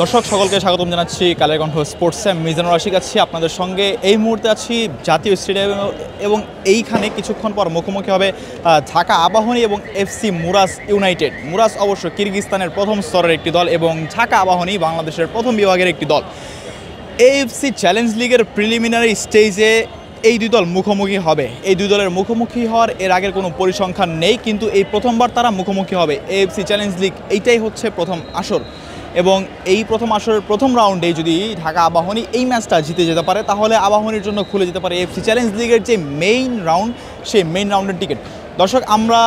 দর্শক সকলকে স্বাগতম জানাচ্ছি কালের কণ্ঠ স্পোর্টসে। মিজানুর রশিদ আছি আপনাদের সঙ্গে। এই মুহূর্তে আছি জাতীয় স্টেডিয়ামে এবং এইখানে কিছুক্ষণ পর মুখোমুখি হবে ঢাকা আবাহনী এবং এফসি মুরাস ইউনাইটেড। মুরাস অবশ্য কিরগিজস্তানের প্রথম স্তরের একটি দল এবং ঢাকা আবাহনী বাংলাদেশের প্রথম বিভাগের একটি দল। এএফসি চ্যালেঞ্জ লিগের প্রিলিমিনারি স্টেজে এই দুই দল মুখোমুখি হবে। এই দুই দলের মুখোমুখি হওয়ার এর আগের কোনো পরিসংখ্যান নেই, কিন্তু এই প্রথমবার তারা মুখোমুখি হবে। এএফসি চ্যালেঞ্জ লিগ এইটাই হচ্ছে প্রথম আসর এবং এই প্রথম আসরের প্রথম রাউন্ডে যদি ঢাকা আবাহনী এই ম্যাচটা জিতে যেতে পারে তাহলে আবাহনীর জন্য খুলে যেতে পারে এএফসি চ্যালেঞ্জ লিগের যে মেইন রাউন্ড, সেই মেইন রাউন্ডের টিকিট। দর্শক, আমরা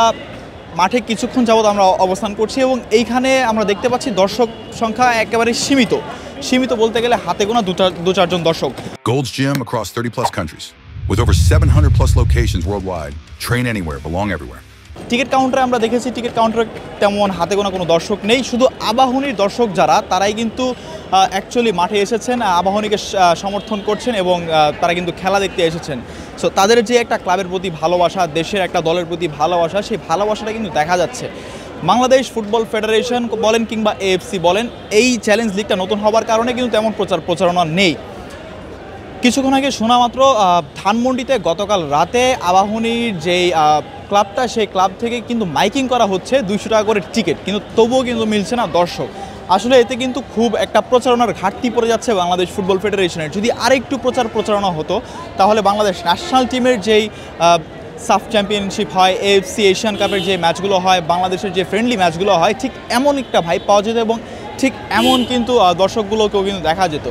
মাঠে কিছুক্ষণ যাবত আমরা অবস্থান করছি এবং এইখানে আমরা দেখতে পাচ্ছি দর্শক সংখ্যা একেবারে সীমিত বলতে গেলে হাতে গোনা দু চারজন দর্শক। Gold's Gym across 30 plus countries with over 700 plus locations worldwide. Train anywhere, belong everywhere. Ticket কাউন্টারে আমরা দেখেছি, টিকিট কাউন্টারে তেমন হাতে গোনা কোনো দর্শক নেই। শুধু আবাহনীর দর্শক যারা, তারাই কিন্তু অ্যাকচুয়ালি মাঠে এসেছেন, আবাহনীকে সমর্থন করছেন এবং তারা কিন্তু খেলা দেখতে এসেছেন। সো তাদের যে একটা ক্লাবের প্রতি ভালোবাসা, দেশের একটা দলের প্রতি ভালোবাসা, সেই ভালোবাসাটা কিন্তু দেখা যাচ্ছে। বাংলাদেশ ফুটবল ফেডারেশন বলেন কিংবা এএফসি বলেন, এই চ্যালেঞ্জ লিগটা নতুন হওয়ার কারণে কিন্তু তেমন প্রচারণা নেই। কিছুক্ষণ আগে শোনা মাত্র ধানমন্ডিতে গতকাল রাতে আবাহনীর যেই ক্লাবটা, সেই ক্লাব থেকে কিন্তু মাইকিং করা হচ্ছে 200 টাকা করে টিকিট, কিন্তু তবুও কিন্তু মিলছে না দর্শক। আসলে এতে কিন্তু খুব একটা প্রচারণার ঘাটতি পড়ে যাচ্ছে বাংলাদেশ ফুটবল ফেডারেশনের। যদি আরেকটু প্রচারণা হতো তাহলে বাংলাদেশ ন্যাশনাল টিমের যেই সাফ চ্যাম্পিয়নশিপ হয়, এএফসি এশিয়ান কাপের যে ম্যাচগুলো হয়, বাংলাদেশের যে ফ্রেন্ডলি ম্যাচগুলো হয়, ঠিক এমন একটা ভাইব পাওয়া যেত এবং ঠিক এমন কিন্তু দর্শকগুলোকেও কিন্তু দেখা যেত।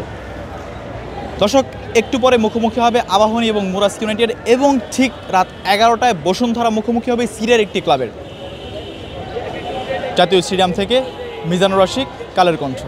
দর্শক, একটু পরে মুখোমুখি হবে আবাহনী এবং মুরাস ইউনাইটেড এবং ঠিক রাত 11টায় বসুন্ধরা মুখোমুখি হবে সিরিয়ার একটি ক্লাবের। জাতীয় স্টেডিয়াম থেকে মিজানুর রশিদ, কালের কণ্ঠ।